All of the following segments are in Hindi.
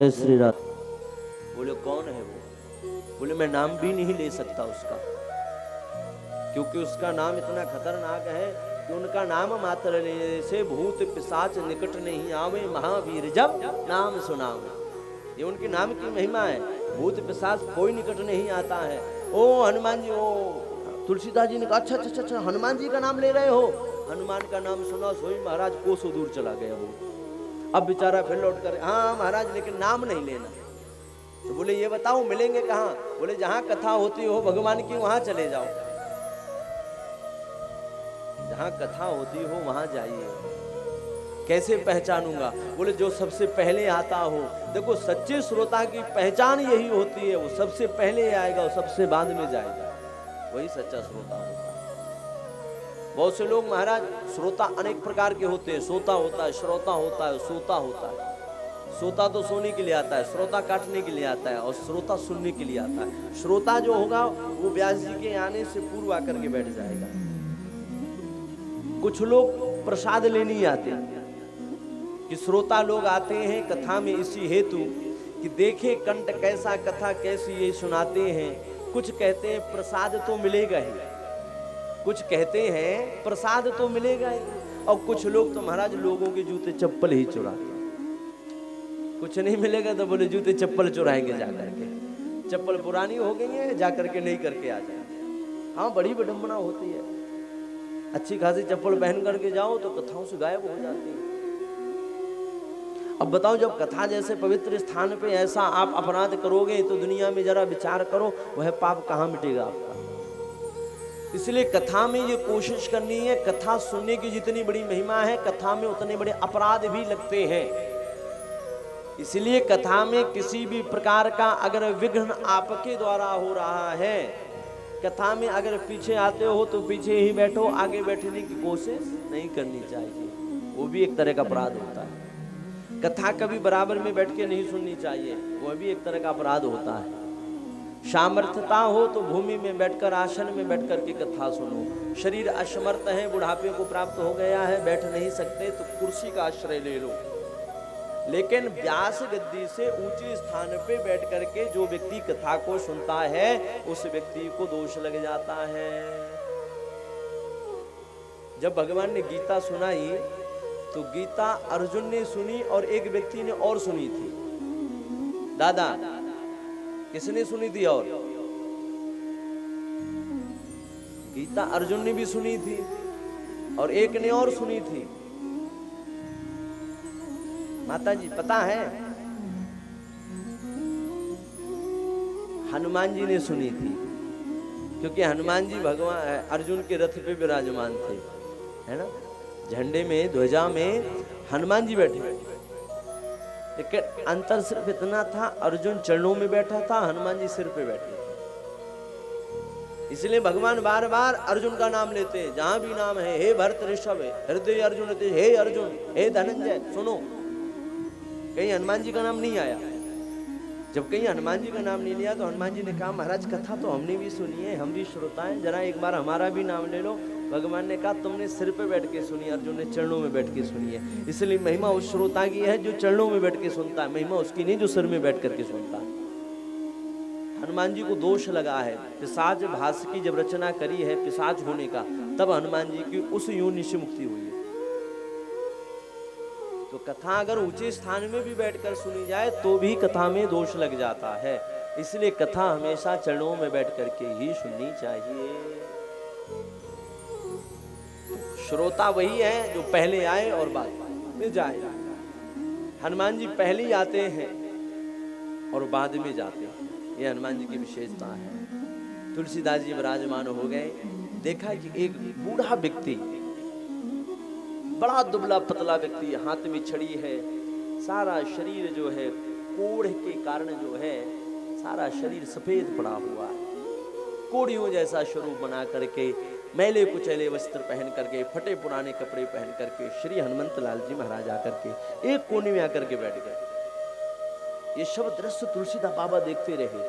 जय श्री राम। बोले कौन है वो? बोले मैं नाम भी नहीं ले सकता उसका, क्योंकि उसका नाम इतना खतरनाक है कि उनका नाम मात्र लेने से भूत पिशाच निकट नहीं आवे, महावीर जब नाम सुनावे। ये उनके नाम की महिमा है। भूत पिशाच कोई निकट नहीं आता है। ओ हनुमान जी, ओ तुलसीदास जी ने कहा अच्छा अच्छा अच्छा हनुमान जी का नाम ले रहे हो। हनुमान का नाम सुना सोई महाराज कोसों दूर चला गया वो। अब बेचारा फिर लौट कर, हाँ महाराज लेकिन नाम नहीं लेना। तो बोले ये बताओ मिलेंगे कहाँ? बोले जहां कथा होती हो भगवान की वहां चले जाओ, जहां कथा होती हो वहां जाइए। कैसे पहचानूंगा? बोले जो सबसे पहले आता हो। देखो सच्चे श्रोता की पहचान यही होती है, वो सबसे पहले आएगा, वो सबसे बाद में जाएगा, वही सच्चा श्रोता होता है। बहुत से लोग महाराज श्रोता अनेक प्रकार के होते हैं। सोता होता है, श्रोता होता है, सोता होता है। सोता तो सोने के लिए आता है, श्रोता काटने के लिए आता है, और श्रोता सुनने के लिए आता है। श्रोता जो होगा वो व्यास जी के आने से पूर्व आकर के बैठ जाएगा। कुछ लोग प्रसाद लेने ही आते हैं, कि श्रोता लोग आते हैं कथा में इसी हेतु कि देखे कंठ कैसा कथा कैसी ये सुनाते हैं। कुछ कहते हैं प्रसाद तो मिलेगा ही, कुछ कहते हैं प्रसाद तो मिलेगा ही, और कुछ लोग तो महाराज लोगों के जूते चप्पल ही चुराते हैं। कुछ नहीं मिलेगा तो बोले जूते चप्पल चुराएंगे जाकर के। चप्पल पुरानी हो गई है, जाकर के नहीं करके आ जाए। हाँ बड़ी विडंबना होती है। अच्छी खासी चप्पल पहन करके जाओ तो कथाओं से गायब हो जाती है। अब बताओ जब कथा जैसे पवित्र स्थान पे ऐसा आप अपराध करोगे तो दुनिया में जरा विचार करो वह पाप कहाँ मिटेगा आपका। इसलिए कथा में ये कोशिश करनी है, कथा सुनने की जितनी बड़ी महिमा है कथा में उतने बड़े अपराध भी लगते हैं। इसलिए कथा में किसी भी प्रकार का अगर विघ्न आपके द्वारा हो रहा है, कथा में अगर पीछे आते हो तो पीछे ही बैठो, आगे बैठने की कोशिश नहीं करनी चाहिए, वो भी एक तरह का अपराध होता है। कथा कभी बराबर में बैठ के नहीं सुननी चाहिए, वह भी एक तरह का अपराध होता है। सामर्थ्यता हो तो भूमि में बैठकर, आसन में बैठकर के कथा सुनो। शरीर असमर्थ है, बुढ़ापे को प्राप्त हो गया है, बैठ नहीं सकते तो कुर्सी का आश्रय ले लो। लेकिन व्यास गद्दी से ऊंचे स्थान पे बैठ करके जो व्यक्ति कथा को सुनता है उस व्यक्ति को दोष लग जाता है। जब भगवान ने गीता सुनाई तो गीता अर्जुन ने सुनी और एक व्यक्ति ने और सुनी थी। दादा किसने सुनी थी? और गीता अर्जुन ने भी सुनी थी और एक ने और सुनी थी। माता जी पता है? हनुमान जी ने सुनी थी, क्योंकि हनुमान जी भगवान अर्जुन के रथ पे विराजमान थे, है ना। झंडे में, ध्वजा में हनुमान जी बैठे, लेकिन अंतर सिर्फ इतना था, अर्जुन चरणों में बैठा था, हनुमान जी सिर पे बैठे थे। इसलिए भगवान बार बार अर्जुन का नाम लेते हैं। जहां भी नाम है, हे भरत ऋषभ, हृदय अर्जुन, हे अर्जुन, हे धनंजय, सुनो। कहीं हनुमान जी का नाम नहीं आया। जब कहीं हनुमान जी का नाम नहीं लिया तो हनुमान जी ने कहा महाराज कथा तो हमने भी सुनी है, हम भी श्रोता हैं, जरा एक बार हमारा भी नाम ले लो। भगवान ने कहा तुमने सिर पे बैठ के सुनी, अर्जुन ने चरणों में बैठ के सुनी है। इसलिए महिमा उस श्रोता की है जो चरणों में बैठ के सुनता है, महिमा उसकी नहीं जो सिर में बैठ करके सुनता है। हनुमान जी को दोष लगा है, पिशाच भास की जब रचना करी है पिशाच होने का, तब हनुमान जी की उस योनि से मुक्ति हुई है। तो कथा अगर ऊंचे स्थान में भी बैठकर सुनी जाए तो भी कथा में दोष लग जाता है। इसलिए कथा हमेशा चरणों में बैठ करके ही सुननी चाहिए। श्रोता वही है जो पहले आए और बाद में जाए। हनुमान जी पहले ही आते हैं और बाद में जाते हैं, ये हनुमान जी की विशेषता है। तुलसीदास जी विराजमान हो गए, देखा कि एक बूढ़ा व्यक्ति, बड़ा दुबला पतला व्यक्ति, हाथ में छड़ी है, सारा शरीर जो है कोढ़ के कारण जो है सारा शरीर सफेद पड़ा हुआ है, कोड़ियों जैसा स्वरूप बना करके, मैले कुचैले वस्त्र पहन करके, फटे पुराने कपड़े पहन करके श्री हनुमंत लाल जी महाराज आकर के एक कोने में आकर के बैठ गए। ये सब दृश्य तुलसीदास बाबा देखते रहे।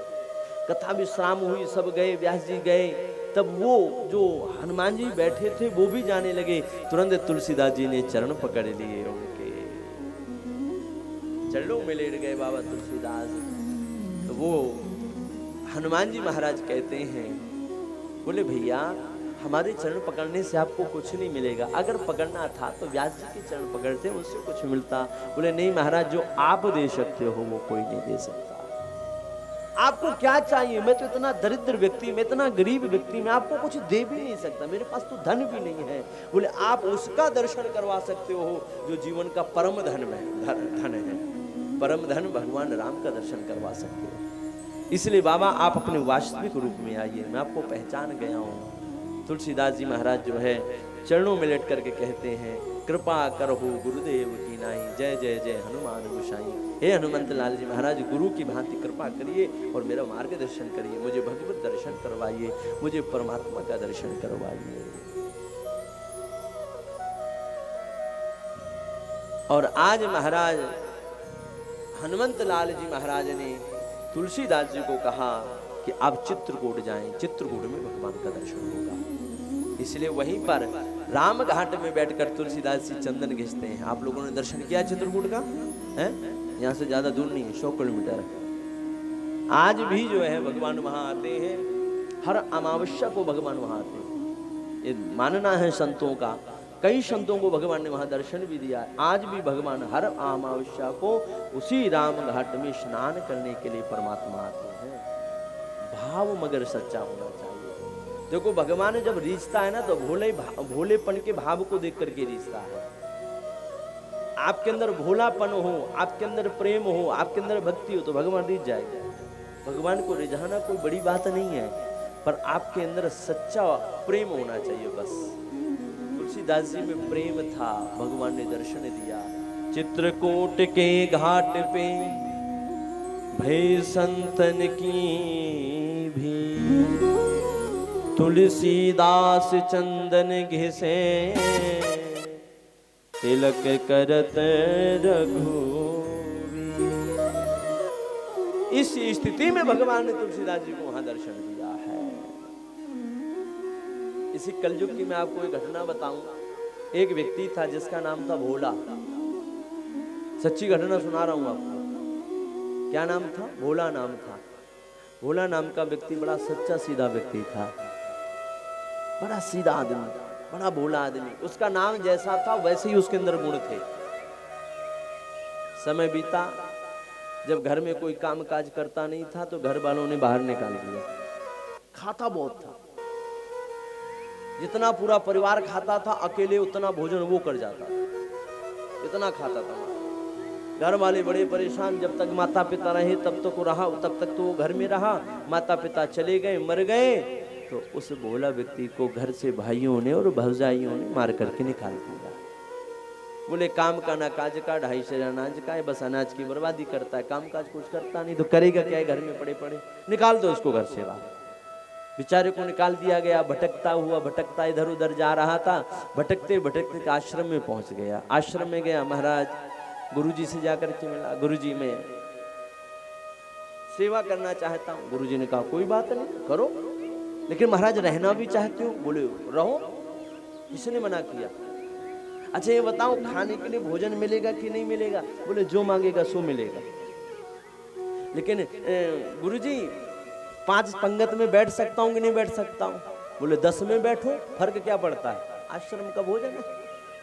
कथा विश्राम हुई, सब गए, व्यास जी गए, तब वो जो हनुमान जी बैठे थे वो भी जाने लगे। तुरंत तुलसीदास जी ने चरण पकड़ लिए उनके। चरणों में लेट गए बाबा तुलसीदास। तो वो हनुमान जी महाराज कहते हैं, बोले भैया हमारे चरण पकड़ने से आपको कुछ नहीं मिलेगा, अगर पकड़ना था तो व्यास जी के चरण पकड़ते उससे कुछ मिलता। बोले नहीं महाराज, जो आप दे सकते हो वो कोई नहीं दे सकता। आपको क्या चाहिए? मैं तो इतना दरिद्र व्यक्ति, मैं इतना गरीब व्यक्ति, मैं आपको कुछ दे भी नहीं सकता, मेरे पास तो धन भी नहीं है। बोले आप उसका दर्शन करवा सकते हो जो जीवन का परम धन है, परम धन भगवान राम का दर्शन करवा सकते हो। इसलिए बाबा आप अपने वास्तविक रूप में आइए, मैं आपको पहचान गया हूँ। तुलसीदास जी महाराज जो है चरणों में लेट करके कहते हैं, कृपा करहु गुरुदेव की नाई, जय जय जय हनुमान गोसाई। हे हनुमंत लाल जी महाराज, गुरु की भांति कृपा करिए और मेरा मार्गदर्शन करिए, मुझे भगवत दर्शन करवाइए, मुझे परमात्मा का दर्शन करवाइए। और आज महाराज हनुमंत लाल जी महाराज ने तुलसीदास जी को कहा कि आप चित्रकूट जाएं, चित्रकूट में भगवान का दर्शन होगा। इसलिए वहीं पर राम घाट में बैठकर तुलसीदास जी चंदन घिसते हैं। आप लोगों ने दर्शन किया चित्रकूट का? है यहाँ से ज्यादा दूर नहीं है, 100 किलोमीटर। आज भी जो है भगवान वहां आते हैं, हर अमावस्या को भगवान वहां आते हैं। ये मानना है संतों का, कई संतों को भगवान ने वहां दर्शन भी दिया। आज भी भगवान हर अमावस्या को उसी राम घाट में स्नान करने के लिए परमात्मा आते हैं। भाव मगर सच्चा होना चाहिए। देखो भगवान जब रीझता है ना तो भोलेपन के भाव को देख करके रीझता है। आपके अंदर भोलापन हो, आपके अंदर प्रेम हो, आपके अंदर भक्ति हो तो भगवान रीझ जाएगा। भगवान को रिझाना कोई बड़ी बात नहीं है, पर आपके अंदर सच्चा प्रेम होना चाहिए बस। तुलसीदास जी में प्रेम था, भगवान ने दर्शन दिया। चित्रकूट के घाट पे भय संतन की भी, तुलसीदास चंदन घिसे तिलक करत रघुवीर। इस स्थिति में भगवान ने तुलसीदास जी को वहां दर्शन दिया है। इसी कलयुग की मैं आपको एक घटना बताऊं। एक व्यक्ति था जिसका नाम था भोला। सच्ची घटना सुना रहा हूं आपको। क्या नाम था? भोला नाम था। भोला नाम का व्यक्ति बड़ा सच्चा सीधा व्यक्ति था, बड़ा सीधा आदमी, बड़ा भोला आदमी। उसका नाम जैसा था वैसे ही उसके अंदर गुण थे। समय बीता, जब घर में कोई काम काज करता नहीं था तो घर वालों ने बाहर निकाल दिया। खाता बहुत था, जितना पूरा परिवार खाता था अकेले उतना भोजन वो कर जाता था, इतना खाता था। घर वाले बड़े परेशान। जब तक माता पिता रहे तब तक वो रहा, तब तक तो वो घर में रहा। माता पिता चले गए, मर गए, तो उस भोला व्यक्ति को घर से भाइयों ने और भौजाइयों ने मार करके निकाल दिया। बोले काम का ना काज का, 250 अनाज का है, बस अनाज की बर्बादी करता है, काम काज कुछ करता नहीं, तो करेगा क्या? घर में पड़े पड़े, निकाल दो उसको घर से बाहर। बेचारे को निकाल दिया गया। भटकता हुआ, भटकता इधर उधर जा रहा था। भटकते भटकते आश्रम में पहुंच गया। आश्रम में गया, महाराज गुरुजी से जाकर के मिला। गुरुजी मैं सेवा करना चाहता हूँ। गुरुजी ने कहा कोई बात नहीं, करो, लेकिन महाराज रहना भी चाहते हो? बोले रहो, किसने मना किया? अच्छा ये बताओ खाने के लिए भोजन मिलेगा कि नहीं मिलेगा? बोले जो मांगेगा सो मिलेगा। लेकिन गुरुजी 5 पंगत में बैठ सकता हूँ कि नहीं बैठ सकता हूँ? बोले 10 में बैठो, फर्क क्या पड़ता है, आश्रम का भोजन है,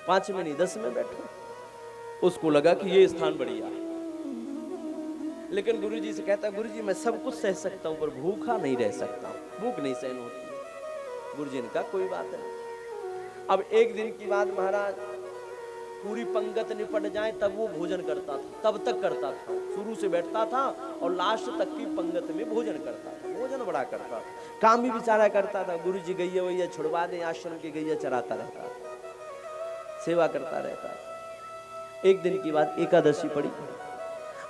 5 में नहीं 10 में बैठो। उसको लगा कि ये स्थान बढ़िया है। लेकिन गुरुजी से कहता, गुरुजी मैं सब कुछ सह सकता हूँ पर भूखा नहीं रह सकता हूँ, भूख नहीं सहन होती। गुरुजी ने कहा कोई बात नहीं। अब एक दिन की बात, महाराज पूरी पंगत निपट जाए तब वो भोजन करता था, तब तक करता था। शुरू से बैठता था और लास्ट तक की पंगत में भोजन करता था। भोजन बड़ा करता था, काम भी बेचारा करता था। गुरुजी गैया वैया छुड़वा दे, आश्रम के गैया चराता रहता था, सेवा करता रहता था। एक दिन की बात, एकादशी पड़ी।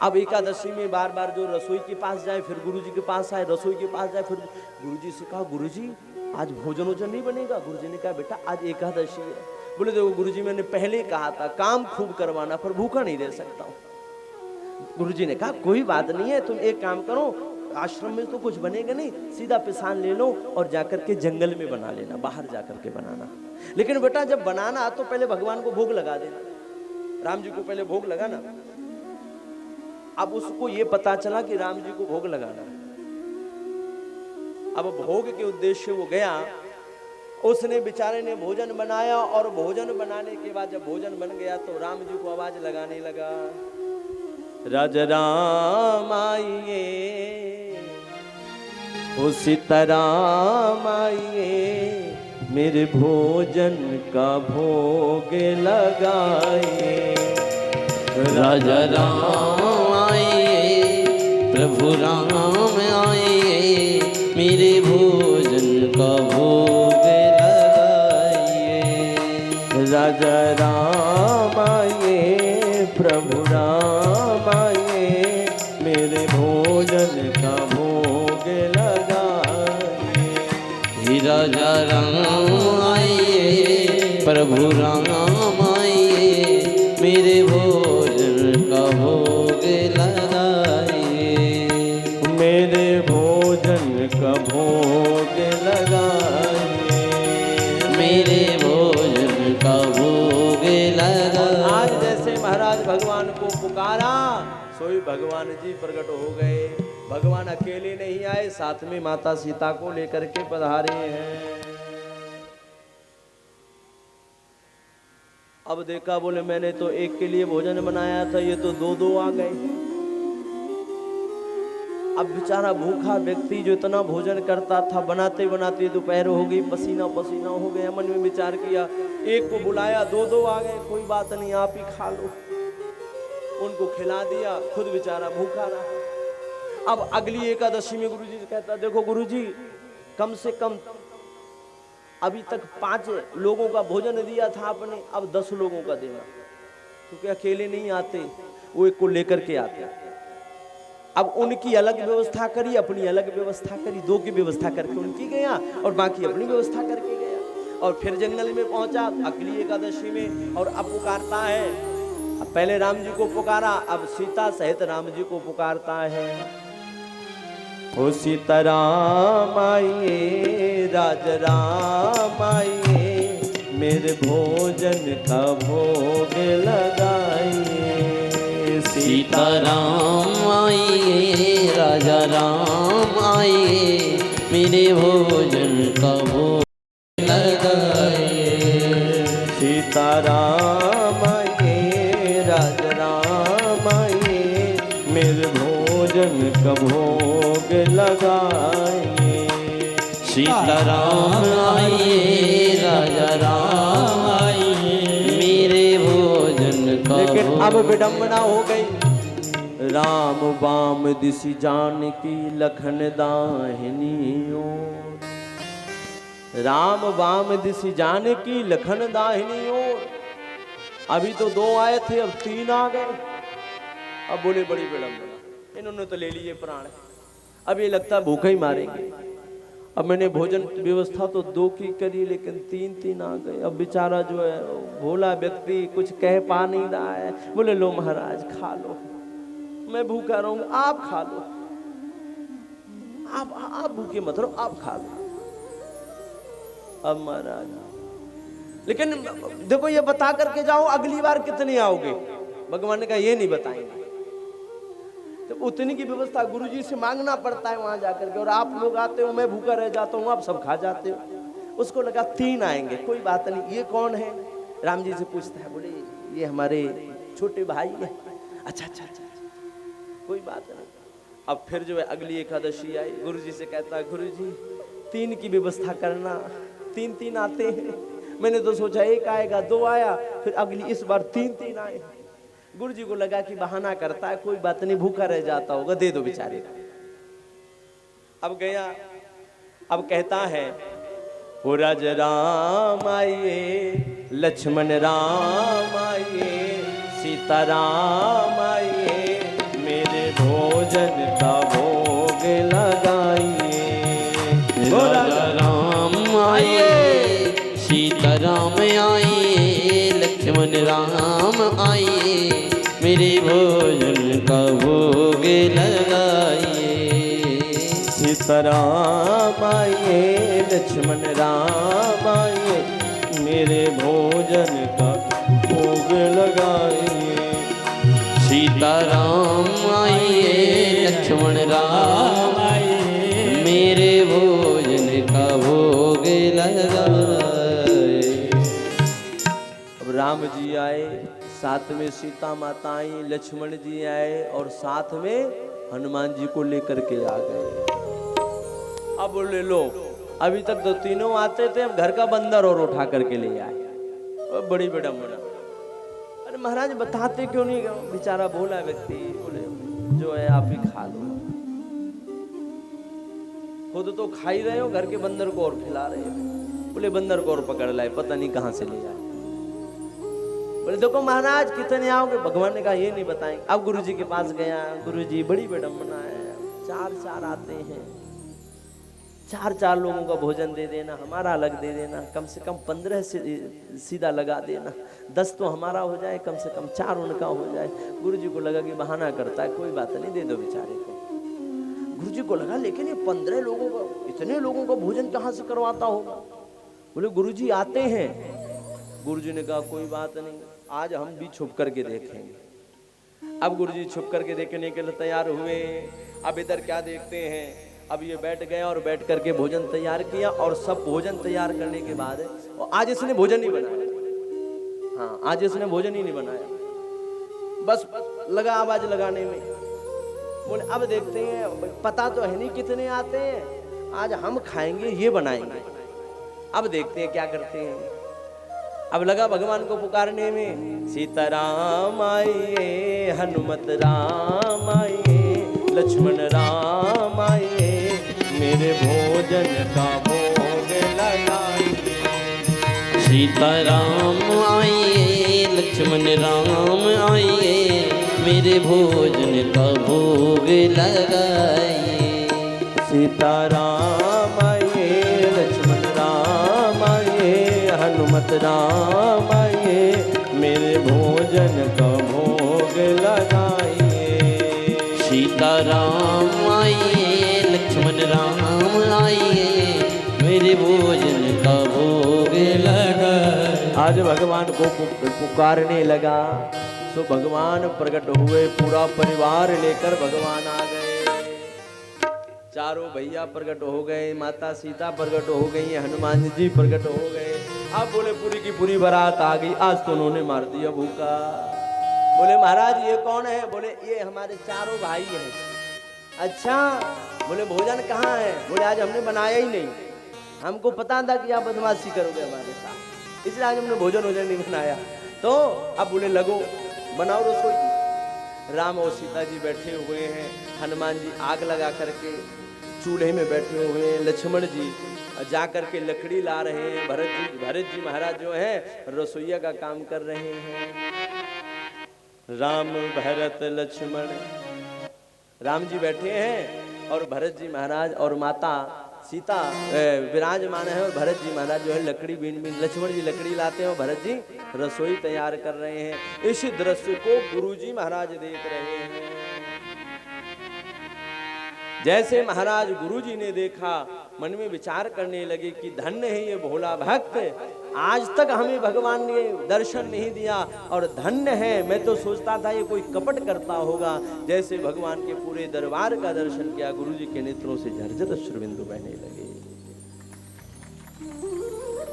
अब एकादशी में बार बार जो रसोई के पास जाए, फिर गुरुजी के पास आए, रसोई के पास जाए, फिर गुरुजी से कहा गुरुजी आज भोजन वोजन नहीं बनेगा? गुरुजी ने कहा बेटा आज एकादशी है। बोले देखो गुरुजी मैंने पहले कहा था काम खूब करवाना, पर भूखा नहीं रह सकता हूँ। गुरुजी ने कहा कोई बात नहीं है, तुम एक काम करो, आश्रम में तो कुछ बनेगा नहीं, सीधा पिसान ले लो और जाकर के जंगल में बना लेना, बाहर जाकर के बनाना। लेकिन बेटा जब बनाना तो पहले भगवान को भोग लगा देना, राम जी को पहले भोग लगाना। अब उसको ये पता चला कि राम जी को भोग लगाना है। अब भोग के उद्देश्य वो गया, उसने बेचारे ने भोजन बनाया और भोजन बनाने के बाद जब भोजन बन गया तो राम जी को आवाज लगाने लगा, राजा राम आइए, ओ सीताराम आइए, मेरे भोजन का भोग लगाइए। राजा राम आइए, प्रभु राम आइए, मेरे भोजन का भोग लगाइए। राजा राम आइए, प्रभु राम आइए, मेरे भोजन का भोग लगाइए। राजा राम आइए, प्रभु राम आइए, मेरे भोजन का भोग लगाइए। मेरे भोजन का भोग लगाइए। मेरे भोजन का भोग लगाइए। आज जैसे महाराज भगवान को पुकारा, सोई भगवान जी प्रकट हो गए। भगवान अकेले नहीं आए, साथ में माता सीता को लेकर के पधारे हैं। अब देखा, बोले मैंने तो एक के लिए भोजन बनाया था, ये तो दो दो आ गए। अब बेचारा भूखा व्यक्ति जो इतना भोजन करता था, बनाते बनाते दोपहर हो गई, पसीना पसीना हो गया। मन में विचार किया, एक को बुलाया, दो दो आ गए, कोई बात नहीं, आप ही खा लो। उनको खिला दिया, खुद बेचारा भूखा रहा। अब अगली एकादशी में गुरुजी से कहता, देखो गुरुजी, कम से कम अभी तक 5 लोगों का भोजन दिया था आपने, अब 10 लोगों का देना, क्योंकि अकेले नहीं आते, वो एक को लेकर के आते। अब उनकी अलग व्यवस्था करी, अपनी अलग व्यवस्था करी, 2 की व्यवस्था करके उनकी गया और बाकी अपनी व्यवस्था करके गया। और फिर जंगल में पहुंचा अगली एकादशी में, और अब पुकारता है। अब पहले राम जी को पुकारा, अब सीता सहित राम जी को पुकारता है, ओ सीताराम आइए, राज राम आइए, मेरे भोजन का भोग लगाइए। सीताराम आइए, राजा राम आइए, मेरे भोजन का भोग लगाइए। सीताराम आइए, राजा राम आइए, मेरे भोजन का भोग लगाइए। सीताराम आइए, राजा राम आइए, मेरे भोजन का। लेकिन अब विडंबना हो गई। राम बाम दिशि जानकी, लखन दाहिनी ओर। राम बाम दिशि जानकी, लखन दाहिनी ओर। अभी तो 2 आए थे, अब 3 आ गए। अब बोले बड़ी विडंबना, इन्होंने तो ले लिए प्राण, अब ये लगता भूखे ही मारेंगे। अब मैंने भोजन की व्यवस्था तो 2 की करी, लेकिन 3 आ गए। अब बेचारा जो है भोला व्यक्ति कुछ कह पा नहीं रहा है। बोले लो महाराज खा लो, मैं भूखा रहूंगा, आप खा लो, आप भूखे मत रहो, आप खा लो। अब महाराज, लेकिन देखो ये बता करके जाओ अगली बार कितने आओगे। भगवान ने कहा ये नहीं बताएंगे, तो उतनी की व्यवस्था गुरुजी से मांगना पड़ता है वहां जाकर के। और आप लोग आते हो, मैं भूखा रह जाता हूँ, आप सब खा जाते हो। उसको लगा 3 आएंगे, कोई बात नहीं। ये कौन है? राम जी से पूछता है, बोले ये हमारे छोटे भाई है। अच्छा अच्छा अच्छा, कोई बात नहीं। अब फिर जो है अगली एकादशी आई, गुरुजी से कहता है, गुरुजी 3 की व्यवस्था करना। 3 आते हैं, मैंने तो सोचा 1 आएगा, 2 आया, फिर अगली इस बार 3 आए। गुरुजी को लगा कि बहाना करता है, कोई बात नहीं, भूखा रह जाता होगा, दे दो बेचारे को। अब गया, अब कहता है, हो राज राम आइए, लक्ष्मण राम आइए, सीता राम आइए, मेरे भोजन का भोग लगाइए। राजा राम आइए, सीता राम आइए, लक्ष्मण राम आइए, मेरे भोजन का भोग लगाइए। सीताराम आइए, लक्ष्मण राम आइए, मेरे भोजन का भोग लगाइए। सीताराम आइए, लक्ष्मण राम आए, मेरे भोजन का भोग लगाए। अब राम जी आए, साथ में सीता माता आई, लक्ष्मण जी आए और साथ में हनुमान जी को लेकर के आ गए। अब बोले लो, अभी तक तो तीनों आते थे, अब घर का बंदर और उठा करके ले आए। और बड़ी विडंबना। अरे महाराज बताते क्यों नहीं? बेचारा भोला व्यक्ति, बोले जो है आप ही खा लो, खुद तो खा ही रहे हो, घर के बंदर को और खिला रहे हो। बोले बंदर को और पकड़ लाए, पता नहीं कहां से ले आए। बोले देखो महाराज कितने आओगे? भगवान ने कहा ये नहीं बताएंगे। अब गुरुजी के पास गया, गुरुजी बड़ी विडंबना है, चार आते हैं, चार लोगों का भोजन दे देना, हमारा अलग दे देना, कम से कम 15 से सीधा लगा देना, 10 तो हमारा हो जाए, कम से कम 4 उनका हो जाए। गुरुजी को लगा कि बहाना करता है, कोई बात नहीं, दे दो बेचारे को। गुरुजी को लगा लेकिन ये 15 लोगों का, इतने लोगों का भोजन कहाँ से करवाता होगा? बोले गुरुजी आते हैं। गुरुजी ने कहा कोई बात नहीं, आज हम भी छुप करके देखेंगे। अब गुरुजी छुप करके देखने के लिए तैयार हुए। अब इधर क्या देखते हैं, अब ये बैठ गए और बैठ करके भोजन तैयार किया। और सब भोजन तैयार करने के बाद, और आज इसने भोजन नहीं बनाया। हाँ, आज इसने भोजन ही नहीं बनाया, बस लगा आवाज लगाने में। बोले अब देखते हैं, पता तो है नहीं कितने आते हैं, आज हम खाएंगे, ये बनाएंगे। अब देखते हैं क्या करते हैं। अब लगा भगवान को पुकारने में, सीताराम आइए, हनुमत राम आइए, लक्ष्मण राम आइए, मेरे भोजन का भोग लगाइए। सीताराम आइए, लक्ष्मण राम आइए, मेरे भोजन का भोग लगाइए। सीताराम आइए, लक्ष्मण राम आइए, हनुमत राम आइए, मेरे भोजन का भोग लगाइए। सीताराम आइए, लक्ष्मण राम आइए, मेरे भोजन का भोग लगाइए। आज भगवान को पुकारने लगा तो भगवान प्रकट हुए, पूरा परिवार लेकर भगवान आ गए। चारों भैया प्रकट हो गए, माता सीता प्रकट हो गई, हनुमान जी प्रकट हो गए। अब बोले पूरी की पूरी बारात आ गई, आज तो उन्होंने मार दिया भूखा। बोले महाराज ये कौन है? बोले ये हमारे चारों भाई हैं। अच्छा, बोले भोजन कहाँ है? बोले आज हमने बनाया ही नहीं, हमको पता था कि आप बदमाशी करोगे हमारे साथ, इसलिए आज हमने भोजन नहीं बनाया। तो अब बोले लगो बनाओ रसोई। राम और सीता जी बैठे हुए हैं, हनुमान जी आग लगा करके चूल्हे में बैठे हुए हैं, लक्ष्मण जी जा करके लकड़ी ला रहे हैं, भरत जी महाराज जो है रसोईया का काम कर रहे हैं। राम भरत लक्ष्मण, राम जी बैठे हैं और भरत जी महाराज और माता सीता विराजमान है, और भरत जी महाराज जो है लकड़ी बीन लक्ष्मण जी लकड़ी लाते हैं और भरत जी रसोई तैयार कर रहे हैं। इस दृश्य को गुरुजी महाराज देख रहे हैं। जैसे महाराज गुरुजी ने देखा, मन में विचार करने लगे कि धन्य है ये भोला भक्त, आज तक हमें भगवान ने दर्शन नहीं दिया, और धन्य है, मैं तो सोचता था ये कोई कपट करता होगा। जैसे भगवान के पूरे दरबार का दर्शन किया, गुरुजी के नेत्रों से झरझर अश्रुबिंदु बहने लगे।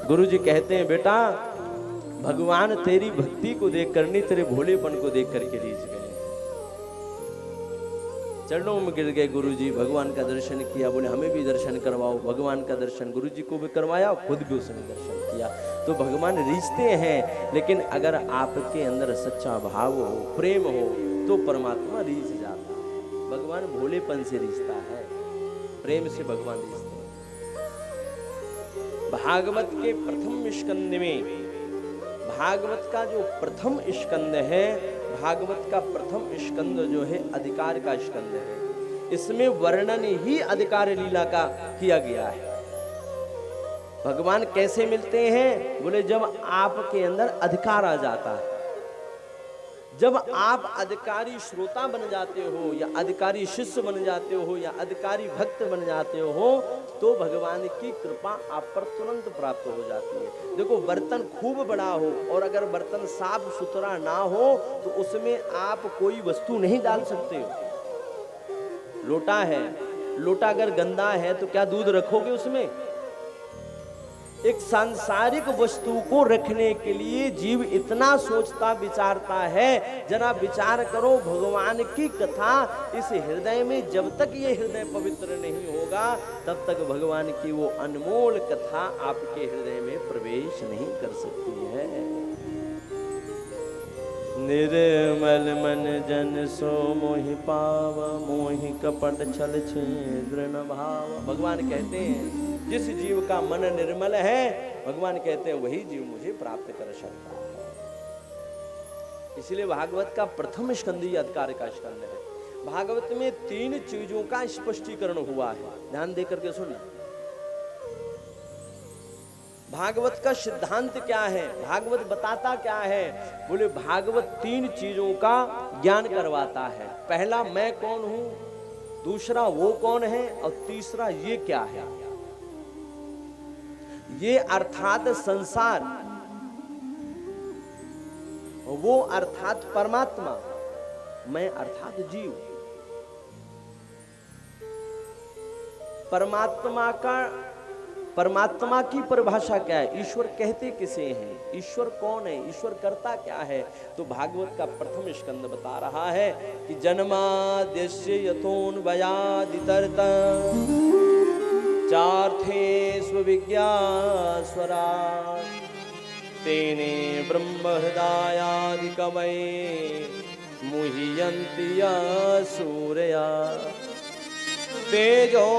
गुरुजी कहते हैं बेटा, भगवान तेरी भक्ति को देख कर नहीं, तेरे भोलेपन को देख करके रीझ गए। चरणों में गिर गए गुरुजी, भगवान का दर्शन किया। बोले हमें भी दर्शन करवाओ। भगवान का दर्शन गुरुजी को भी करवाया, खुद भी उसने दर्शन किया। तो भगवान रीझते हैं, लेकिन अगर आपके अंदर सच्चा भाव हो, प्रेम हो, तो परमात्मा रीझ जाता है। भगवान भोलेपन से रीझता है, प्रेम से भगवान रीझते हैं। भागवत के प्रथम स्कंद में, भागवत का जो प्रथम स्कंद है, भागवत का प्रथम स्कंद जो है अधिकार का स्कंद है। इसमें वर्णन ही अधिकार लीला का किया गया है। भगवान कैसे मिलते हैं? बोले जब आपके अंदर अधिकार आ जाता है, जब आप अधिकारी श्रोता बन जाते हो, या अधिकारी शिष्य बन जाते हो, या अधिकारी भक्त बन जाते हो, तो भगवान की कृपा आप पर तुरंत प्राप्त हो जाती है। देखो, बर्तन खूब बड़ा हो और अगर बर्तन साफ सुथरा ना हो तो उसमें आप कोई वस्तु नहीं डाल सकते हो। लोटा है, लोटा अगर गंदा है तो क्या दूध रखोगे उसमें? एक सांसारिक वस्तु को रखने के लिए जीव इतना सोचता विचारता है। जरा विचार करो, भगवान की कथा इस हृदय में जब तक ये हृदय पवित्र नहीं होगा तब तक भगवान की वो अनमोल कथा आपके हृदय में प्रवेश नहीं कर सकती है। निर्मल मन जन सो मोहि पाव, मोहि कपट छल छिद्र न भाव। भगवान कहते हैं जिस जीव का मन निर्मल है, भगवान कहते हैं वही जीव मुझे प्राप्त कर सकता है। इसलिए भागवत का प्रथम स्कंद ही अधिकार का स्कंद है। भागवत में 3 चीजों का स्पष्टीकरण हुआ है, ध्यान देकर के सुनना। भागवत का सिद्धांत क्या है, भागवत बताता क्या है? बोले भागवत 3 चीजों का ज्ञान करवाता है। पहला मैं कौन हूं, दूसरा वो कौन है, और तीसरा ये क्या है। ये अर्थात संसार, वो अर्थात परमात्मा, मैं अर्थात जीव। परमात्मा की परिभाषा क्या है, ईश्वर कहते किसे हैं, ईश्वर कौन है, ईश्वर करता क्या है? तो भागवत का प्रथम स्कंद बता रहा है कि जन्माद्यस्य यतोऽन्वयादितरत चार्थेषु विज्ञास्वराट् तेने ब्रह्महृदायादि कवये मुह्यन्ति सूरया तेजो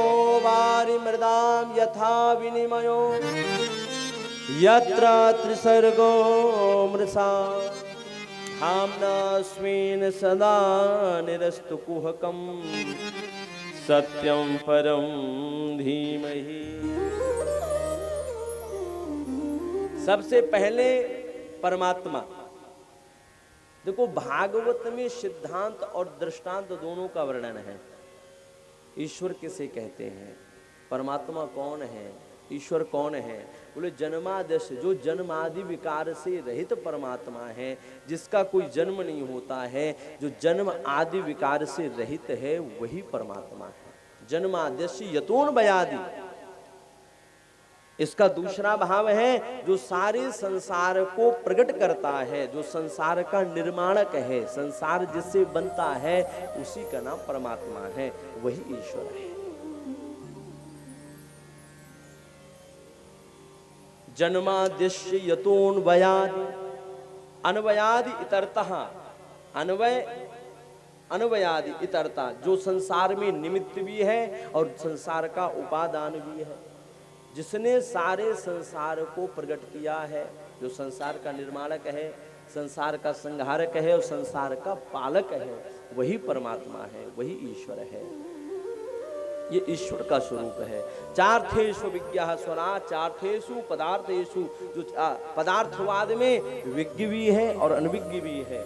वारिमृदां यथा विनिमयो यत्र त्रिसर्गो मृषा धाम्ना स्वेन सदा निरस्तु कुहकम् सत्यम परम धीमहि। सबसे पहले परमात्मा। देखो भागवत में सिद्धांत और दृष्टांत दोनों का वर्णन है। ईश्वर किसे कहते हैं, परमात्मा कौन है, ईश्वर कौन है? बोले जन्माद्यस्य, जो जन्म आदि विकार से रहित परमात्मा है, जिसका कोई जन्म नहीं होता है, जो जन्म आदि विकार से रहित है, वही परमात्मा है। जन्माद्यस्य यतोऽन्वयादि, इसका दूसरा भाव है जो सारे संसार को प्रकट करता है, जो संसार का निर्माणक है, संसार जिससे बनता है उसी का नाम परमात्मा है, वही ईश्वर है। जन्माद्यस्य यतोऽन्वयादि, अन्वयादि इतरतः, अन्वयादि इतरता, जो संसार में निमित्त भी है और संसार का उपादान भी है, जिसने सारे संसार को प्रकट किया है, जो संसार का निर्माणक है, संसार का संहारक है और संसार का पालक है, वही परमात्मा है, वही ईश्वर है। ये ईश्वर का स्वरूप है। चार्थेषु विज्ञः स्वरा, चार्थेषु पदार्थेषु, जो पदार्थवाद में विज्ञ भी है और अनविज्ञ भी है।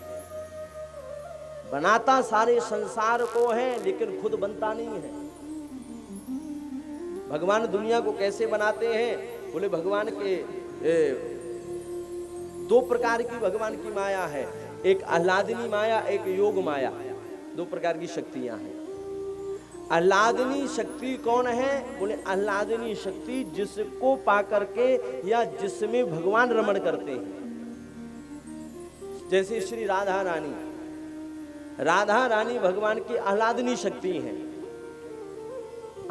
बनाता सारे संसार को है लेकिन खुद बनता नहीं है। भगवान दुनिया को कैसे बनाते हैं? बोले भगवान के 2 प्रकार की भगवान की माया है, एक आह्लादिनी माया, एक योग माया, 2 प्रकार की शक्तियां हैं। आह्लादिनी शक्ति कौन है? बोले आह्लादिनी शक्ति जिसको पा करके या जिसमें भगवान रमण करते हैं। जैसे श्री राधा रानी, राधा रानी भगवान की आह्लादिनी शक्ति है।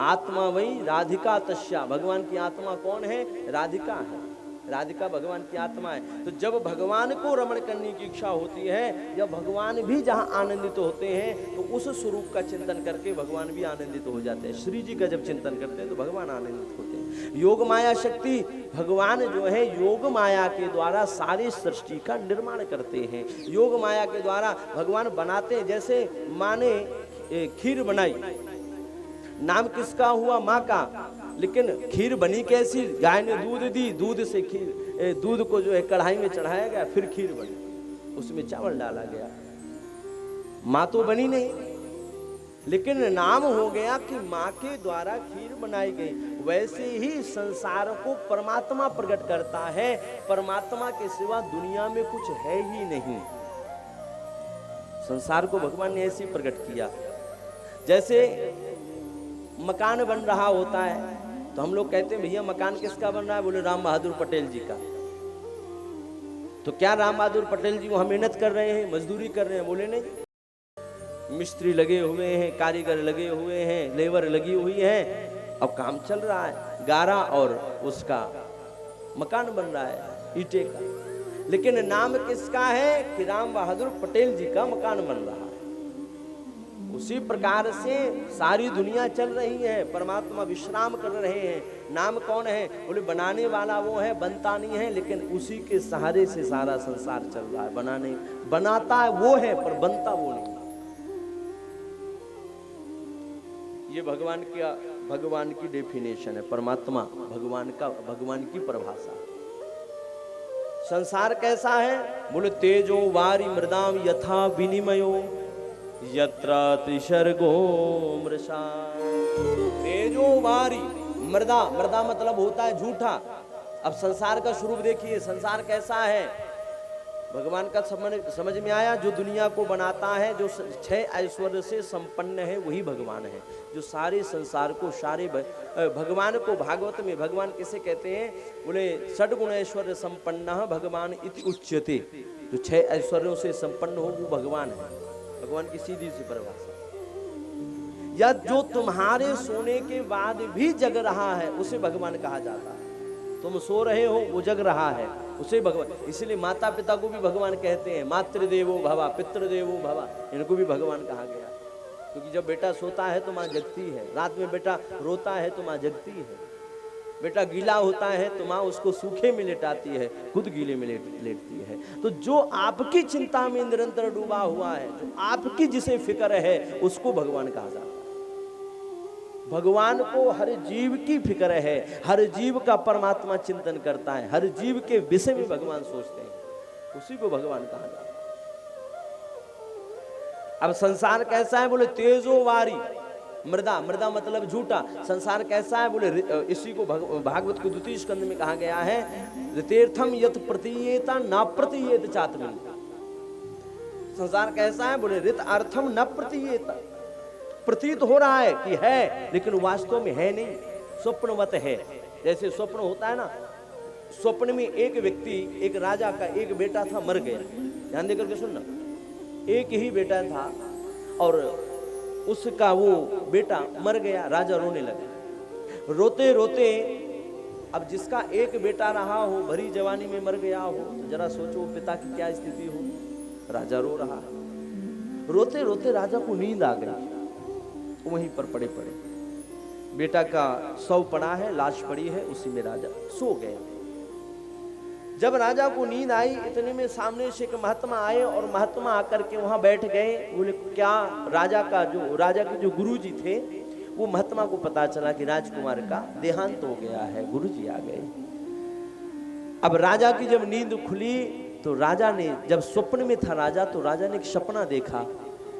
आत्मा वही राधिका तस्या, भगवान की आत्मा कौन है? राधिका है। राधिका भगवान की आत्मा है। तो जब भगवान को रमण करने की इच्छा होती है, जब भगवान भी जहां आनंदित होते हैं तो उस स्वरूप का चिंतन करके भगवान भी आनंदित हो जाते हैं। श्री जी का जब चिंतन करते हैं तो भगवान आनंदित होते हैं। योग माया शक्ति, भगवान जो है योग माया के द्वारा सारी सृष्टि का निर्माण करते हैं। योग माया के द्वारा भगवान बनाते हैं। जैसे माँ ने खीर बनाई, नाम किसका हुआ? माँ का, लेकिन खीर बनी कैसी? गाय ने दूध दी, दूध से खीर, दूध को जो है कढ़ाई में चढ़ाया गया, फिर खीर बनी, उसमें चावल डाला गया। माँ तो बनी नहीं, लेकिन नाम हो गया कि माँ के द्वारा खीर बनाई गई। वैसे ही संसार को परमात्मा प्रकट करता है। परमात्मा के सिवा दुनिया में कुछ है ही नहीं। संसार को भगवान ने ऐसे प्रकट किया। जैसे मकान बन रहा होता है तो हम लोग कहते हैं भैया मकान किसका बन रहा है? बोले राम बहादुर पटेल जी का। तो क्या राम बहादुर पटेल जी वहां मेहनत कर रहे हैं, मजदूरी कर रहे हैं? बोले नहीं, मिस्त्री लगे हुए हैं, कारीगर लगे हुए हैं, लेबर लगी हुई है, अब काम चल रहा है, गारा और उसका मकान बन रहा है ईंटे का। लेकिन नाम किसका है? कि राम बहादुर पटेल जी का मकान बन रहा है। उसी प्रकार से सारी दुनिया चल रही है, परमात्मा विश्राम कर रहे हैं। नाम कौन है? बोले बनाने वाला वो है, बनता नहीं है, लेकिन उसी के सहारे से सारा संसार चल रहा है। बनाता वो है पर बनता वो नहीं। ये भगवान की डेफिनेशन है, परमात्मा भगवान की परिभाषा। संसार कैसा है? बोले तेजो वारी मृदाम यथा विनिमयो यत्र त्रिसर्गो मृषा। तेजो वारी मृदा मतलब होता है झूठा। अब संसार का स्वरूप देखिए, संसार कैसा है? भगवान का समझ में आया? जो दुनिया को बनाता है, जो 6 ऐश्वर्य से संपन्न है, वही भगवान है। जो सारे संसार को भगवान को भागवत में भगवान किसे कहते हैं? बोले षड्गुण ऐश्वर्य संपन्न भगवान इति उच्यते। जो 6 ऐश्वर्यों से संपन्न हो वो भगवान है। भगवान की सीधी सी परिभाषा। या जो तुम्हारे सोने के बाद भी जग रहा है उसे भगवान कहा जाता है। तुम सो रहे हो, वो जग रहा है, उसे भगवान। इसलिए माता पिता को भी भगवान कहते हैं। मातृदेवो भवा पितृदेवो भवा, इनको भी भगवान कहा गया। क्योंकि जब बेटा सोता है तो माँ जगती है, रात में बेटा रोता है तो माँ जगती है, बेटा गीला होता है तो माँ उसको सूखे में लेटाती है, खुद गीले में लेटती है। तो जो आपकी चिंता में निरंतर डूबा हुआ है, जो आपकी जिसे फिक्र है, उसको भगवान कहा जाता है। भगवान को हर जीव की फिक्र है, हर जीव का परमात्मा चिंतन करता है, हर जीव के विषय में भगवान सोचते हैं, उसी को भगवान कहा जाता है। अब संसार कैसा है? बोले तेजो वारी मृदा मतलब झूठा। संसार कैसा है? बोले इसी को भागवत के 2 स्कंद में कहा गया है, ऋतेर्थम यत प्रतीयेत न प्रतीयेत चात्मनि। संसार कैसा है? बोले ऋत अर्थम न प्रतीयेत, प्रतीत हो रहा है कि है, लेकिन वास्तव में है नहीं, स्वप्नवत है। जैसे स्वप्न होता है ना, स्वप्न में एक व्यक्ति, एक राजा का एक बेटा था, मर गया। ध्यान देकर के सुनना, एक ही बेटा था और उसका वो बेटा मर गया। राजा रोने लगा, रोते रोते। अब जिसका एक बेटा रहा हो, भरी जवानी में मर गया हो, तो जरा सोचो पिता की क्या स्थिति हो। राजा रो रहा है, रोते रोते राजा को नींद आ गई, वहीं पर पड़े बेटा का शव पड़ा है, लाश पड़ी है, उसी में राजा सो गए। जब राजा को नींद आई, इतने में सामने से एक महात्मा आए और महात्मा आकर के वहां बैठ गए। बोले क्या? राजा के जो गुरुजी थे, वो महात्मा को पता चला कि राजकुमार का देहांत हो गया है, गुरुजी आ गए। अब राजा की जब नींद खुली तो राजा ने, जब स्वप्न में था राजा, तो राजा ने एक सपना देखा।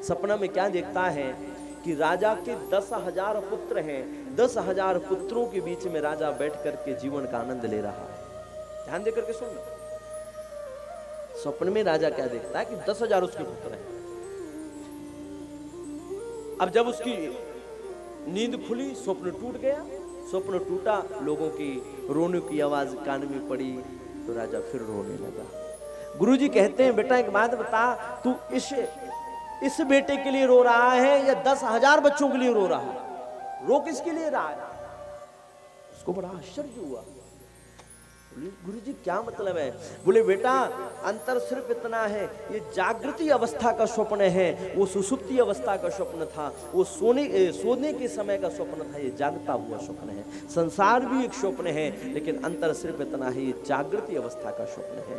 सपना में क्या देखता है कि राजा के 10,000 पुत्र हैं, 10,000 पुत्रों के बीच में राजा बैठ करके जीवन का आनंद ले रहा है। ध्यान देकर के सुनना, स्वप्न में राजा क्या देखता है कि 10,000 उसके पुत्र हैं। अब जब उसकी नींद खुली, स्वप्न टूट गया। स्वप्न टूटा, लोगों की रोने की आवाज कान में पड़ी, तो राजा फिर रोने लगा। गुरुजी कहते हैं, बेटा एक बात बता, तू इस बेटे के लिए रो रहा है या 10,000 बच्चों के लिए रो रहा है? रो किसके लिए रहा है? उसको बड़ा आश्चर्य हुआ। गुरुजी क्या मतलब है? बोले बेटा अंतर सिर्फ इतना है, ये जागृति अवस्था का स्वप्न है, वो सुसुप्ति अवस्था का स्वप्न था, वो सोने के समय का स्वप्न था, ये जागता हुआ स्वप्न है। संसार भी एक स्वप्न है, लेकिन अंतर सिर्फ इतना है, ये जागृति अवस्था का स्वप्न है,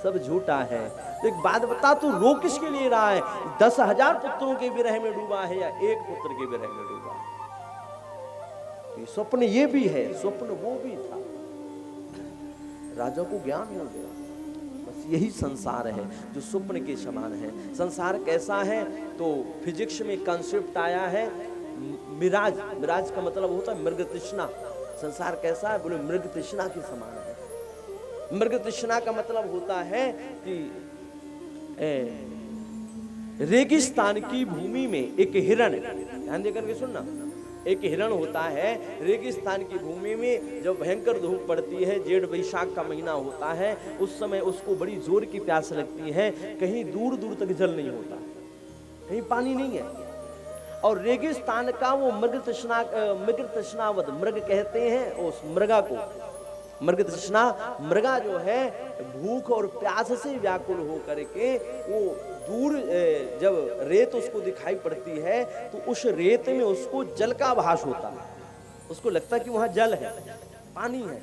सब झूठा है। तो एक बात बता, तू रो किसके लिए रहा है? 10,000 पुत्रों के विरह में डूबा है या एक पुत्र के विरह में डूबा है? स्वप्न ये भी है, स्वप्न वो भी था। राजा को ज्ञान हो गया, बस यही संसार है जो स्वप्न के समान है। संसार कैसा है? तो फिजिक्स में कंसेप्ट आया है मिराज। मिराज का मतलब होता है मृग तृष्णा। संसार कैसा है? बोले मृग तृष्णा के समान है। मृग तृष्णा का मतलब होता है कि रेगिस्तान की भूमि में एक हिरण, ध्यान देकर के सुनना, एक हिरण होता है रेगिस्तान की भूमि में। जब भयंकर धूप पड़ती है, जेठ वैशाख का महीना होता है, उस समय उसको बड़ी जोर की प्यास लगती है। कहीं दूर दूर तक जल नहीं होता, कहीं पानी नहीं है। और रेगिस्तान का वो मृग तृष्णावत मृग कहते हैं उस मृगा को, मृग तृष्णा मृगा जो है भूख और प्यास से व्याकुल होकर के वो दूर जब रेत उसको दिखाई पड़ती है तो उस रेत में उसको जल का आभास होता है। उसको लगता है कि वहां जल है, पानी है।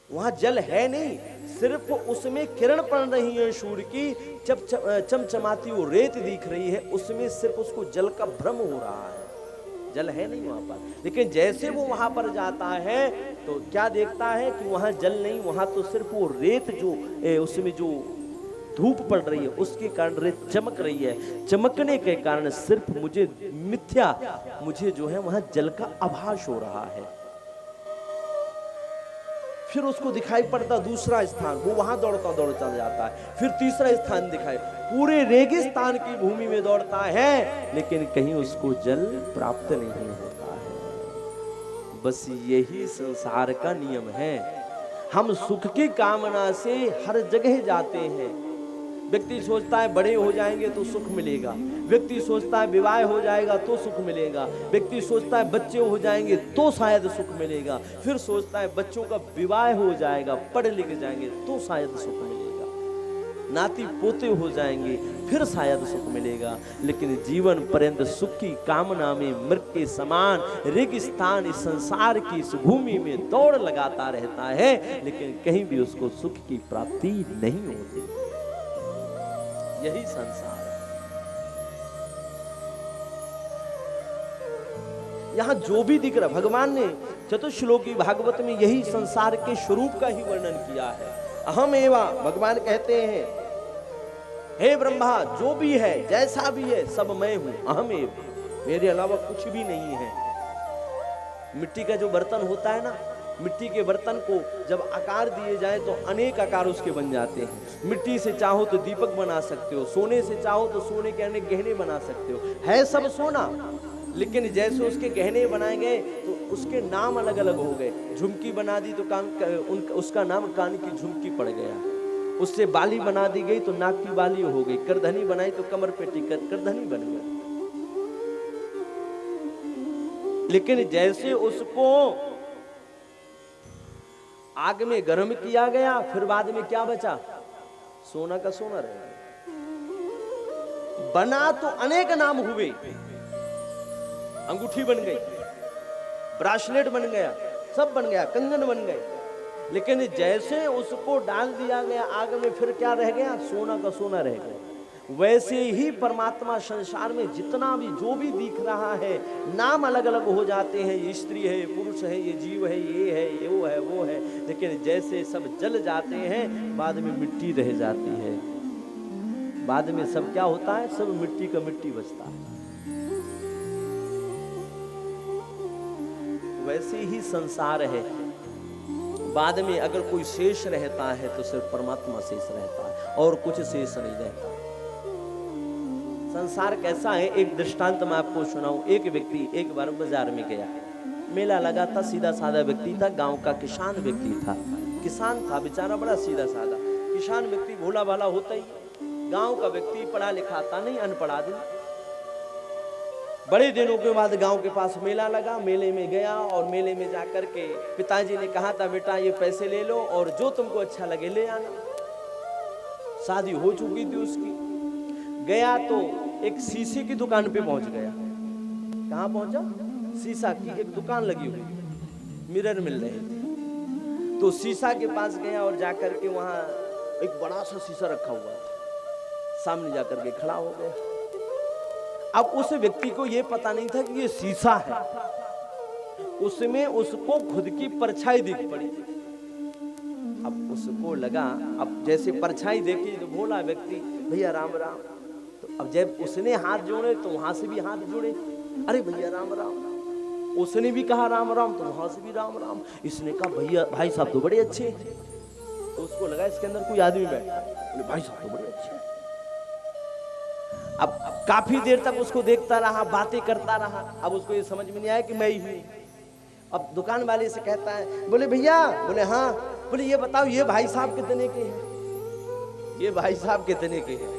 वहां जल है नहीं, सिर्फ उसमें किरण पड़ रही है सूर्य की, चमचमाती वो रेत दिख रही है, उसमें सिर्फ उसको जल का भ्रम हो रहा है, जल है नहीं वहां पर। लेकिन जैसे वो वहां पर जाता है तो क्या देखता है कि वहां जल नहीं, वहां तो सिर्फ वो रेत जो उसमें जो धूप पड़ रही है उसके कारण रेत चमक रही है। चमकने के कारण सिर्फ मुझे मुझे जो है वहां जल का आभास हो रहा है। फिर उसको दिखाई पड़ता दूसरा स्थान, वो वहां दौड़ता दौड़ता जाता है। फिर तीसरा स्थान दिखाई, पूरे रेगिस्तान की भूमि में दौड़ता है, लेकिन कहीं उसको जल प्राप्त नहीं होता है। बस यही संसार का नियम है। हम सुख की कामना से हर जगह जाते हैं। व्यक्ति सोचता है बड़े हो जाएंगे तो सुख मिलेगा, व्यक्ति सोचता है विवाह हो जाएगा तो सुख मिलेगा, व्यक्ति सोचता है बच्चे हो जाएंगे तो शायद सुख मिलेगा, फिर सोचता है बच्चों का विवाह हो जाएगा, पढ़ लिख जाएंगे तो शायद सुख मिलेगा, नाती पोते हो जाएंगे फिर शायद सुख मिलेगा। लेकिन जीवन पर्यंत सुख की कामना में मृग के समान रेगिस्तान इस संसार की इस भूमि में दौड़ लगाता रहता है, लेकिन कहीं भी उसको सुख की प्राप्ति नहीं होती। यही संसार है। यहां जो भी दिख रहा, भगवान ने चतुश्लोकी भागवत में यही संसार के स्वरूप का ही वर्णन किया है। अहम एवा, भगवान कहते हैं हे ब्रह्मा, जो भी है जैसा भी है सब मैं हूं, अहम एव, मेरे अलावा कुछ भी नहीं है। मिट्टी का जो बर्तन होता है ना, मिट्टी के बर्तन को जब आकार दिए जाए तो अनेक आकार उसके बन जाते हैं। मिट्टी से चाहो तो दीपक बना सकते हो, सोने से चाहो तो सोने के अनेक गहने बना सकते हो, है सब सोना। लेकिन जैसे उसके गहने बनाए गए तो उसके नाम अलग अलग हो गए। झुमकी बना दी तो उसका नाम कान की झुमकी पड़ गया, उससे बाली बना दी गई तो नाक की बाली हो गई, करधनी बनाई तो कमर पे टिकट करधनी बन गई। लेकिन जैसे उसको आग में गर्म किया गया, फिर बाद में क्या बचा, सोना का सोना रह गया। बना तो अनेक नाम हुए, अंगूठी बन गई, ब्रासलेट बन गया, सब बन गया, कंगन बन गए। लेकिन जैसे उसको डाल दिया गया आग में, फिर क्या रह गया, सोना का सोना रह गया। वैसे ही परमात्मा संसार में जितना भी जो भी दिख रहा है, नाम अलग अलग हो जाते हैं, ये स्त्री है, ये पुरुष है, ये जीव है, ये वो है, वो है। लेकिन जैसे सब जल जाते हैं, बाद में मिट्टी रह जाती है, बाद में सब क्या होता है, सब मिट्टी का मिट्टी बचता है। वैसे ही संसार है। बाद में अगर कोई शेष रहता है तो सिर्फ परमात्मा शेष रहता है और कुछ शेष नहीं रहता। संसार कैसा है, एक दृष्टांत मैं आपको सुनाऊं। एक व्यक्ति एक बार बाजार में गया, मेला लगा था, सीधा साधा व्यक्ति था, गांव का किसान व्यक्ति था, किसान था बेचारा, बड़ा सीधा साधा किसान व्यक्ति, भोला भाला होता ही। गांव का व्यक्ति पढ़ा लिखा था नहीं, अनपढ़ आदमी। बड़े दिनों के बाद गांव के पास मेला लगा, मेले में गया और मेले में जाकर के पिताजी ने कहा था, बेटा ये पैसे ले लो और जो तुमको अच्छा लगे ले आना। शादी हो चुकी थी उसकी। गया तो एक शीशे की दुकान पे पहुंच गया। कहां पहुंचा, शीशा की एक दुकान लगी हुई, मिरर मिल रहे थे। तो शीशा के पास गया और जाकर के वहां एक बड़ा सा शीशा रखा हुआ था, सामने जाकर के खड़ा हो गया। अब उस व्यक्ति को यह पता नहीं था कि ये शीशा है, उसमें उसको खुद की परछाई दिख पड़ी। अब उसको लगा, अब जैसे परछाई देखी तो बोला व्यक्ति, भैया राम राम। तो अब जब उसने हाथ जोड़े तो वहां से भी हाथ जोड़े, अरे भैया राम राम। उसने भी कहा राम राम तो वहां से भी राम राम। इसने कहा भैया भाई साहब तो बड़े अच्छे। तो उसको लगा इसके अंदर कोई आदमी बैठा, भाई साहब तो बड़े अच्छे। अब काफी देर तक उसको देखता रहा, बातें करता रहा। अब उसको ये समझ में नहीं आया कि मैं ही हूँ। अब दुकान वाले से कहता है, बोले भैया, बोले हाँ, बोले ये बताओ ये भाई साहब कितने के हैं, ये भाई साहब कितने के हैं।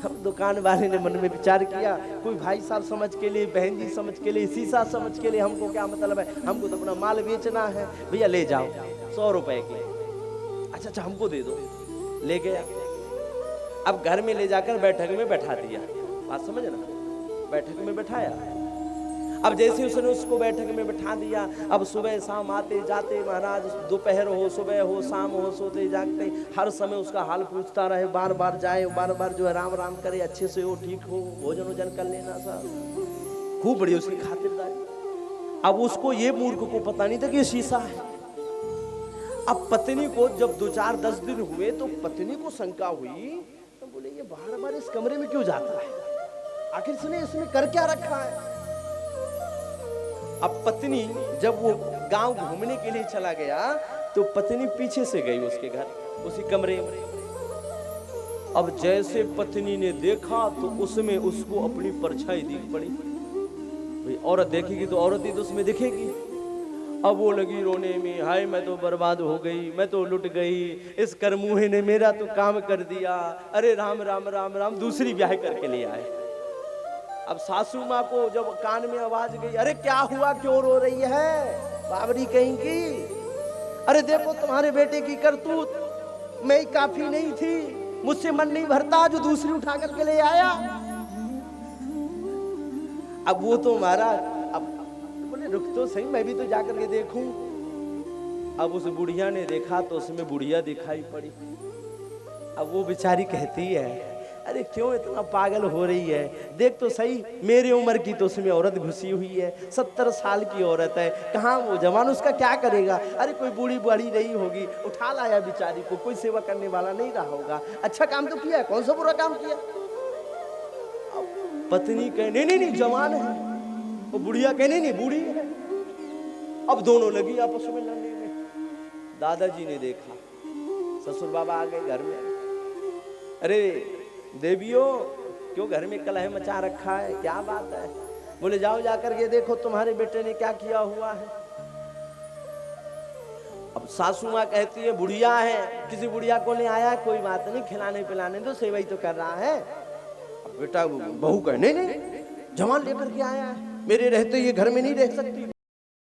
अब दुकान वाले ने मन में विचार किया, कोई भाई साहब समझ के लिए, बहन जी समझ के लिए, शीशा समझ के लिए, हमको क्या मतलब है, हमको तो अपना माल बेचना है। भैया ले जाओ 100 रुपए के। अच्छा हमको दे दो। ले गया। अब घर में ले जाकर बैठक में बैठा दिया। बात समझ ना, बैठक में बैठाया। अब जैसे उसने उसको बैठक में बैठा दिया, अब सुबह शाम आते जाते महाराज, दोपहर हो सुबह हो शाम हो, सोते जागते हर समय उसका हाल पूछता रहे, बार बार जाए, बार बार जो है राम राम करे, अच्छे से हो, ठीक हो, भोजन वोजन कर लेना साहब, खूब बड़ी उसकी खातिरदारी। अब उसको ये मूर्ख को पता नहीं था कि ये शीशा है। अब पत्नी को जब 2-4-10 दिन हुए तो पत्नी को शंका हुई, तो बोले ये बार बार इस कमरे में क्यों जाता है, आखिर इसने इसमें कर क्या रखा है। अब पत्नी जब वो गांव घूमने के लिए चला गया तो पत्नी पीछे से गई उसके घर, उसी कमरे में। अब जैसे पत्नी ने देखा तो उसमें उसको अपनी परछाई दिख पड़ी। भाई औरत देखेगी तो औरत ही तो उसमें दिखेगी। अब वो लगी रोने में, हाय मैं तो बर्बाद हो गई, मैं तो लुट गई, इस करमुहे ने मेरा तो काम कर दिया, अरे राम राम राम राम, दूसरी ब्याह करके ले आए। अब सासू माँ को जब कान में आवाज गई, अरे क्या हुआ, क्यों रो रही है बाबरी कहीं की, अरे देखो तुम्हारे बेटे की करतूत, मैं काफी नहीं थी, मुझसे मन नहीं भरता, जो दूसरी उठा करके ले आया। अब वो तो मारा, अब बोले रुक तो सही, मैं भी तो जाकर के देखूं। अब उस बुढ़िया ने देखा तो उसमें बुढ़िया दिखाई पड़ी। अब वो बेचारी कहती है, अरे क्यों इतना पागल हो रही है, देख तो सही, मेरी उम्र की तो उसमें औरत घुसी हुई है, 70 साल की औरत है, कहाँ वो जवान, उसका क्या करेगा, अरे कोई बूढ़ी बड़ी नहीं होगी, उठा लाया बेचारी को, कोई सेवा करने वाला नहीं रहा होगा, अच्छा काम तो किया है, कौन सा बुरा काम किया। पत्नी कहे नहीं नहीं जवान है, वो बुढ़िया कहे नहीं बूढ़ी है। अब दोनों लगी आपस में लड़ने में। दादाजी ने देखा, ससुर बाबा आ गए घर में, अरे देवियों क्यों घर में कलह मचा रखा है, क्या बात है। बोले जाओ जाकर के देखो तुम्हारे बेटे ने क्या किया हुआ है। अब सासू माँ कहती है बुढ़िया है, किसी बुढ़िया को ले आया, कोई बात नहीं, खिलाने पिलाने दो, सेवा ही तो कर रहा है। अब बेटा बहू कहने नहीं जवान लेकर के आया है, मेरे रहते ये घर में नहीं रह सकती।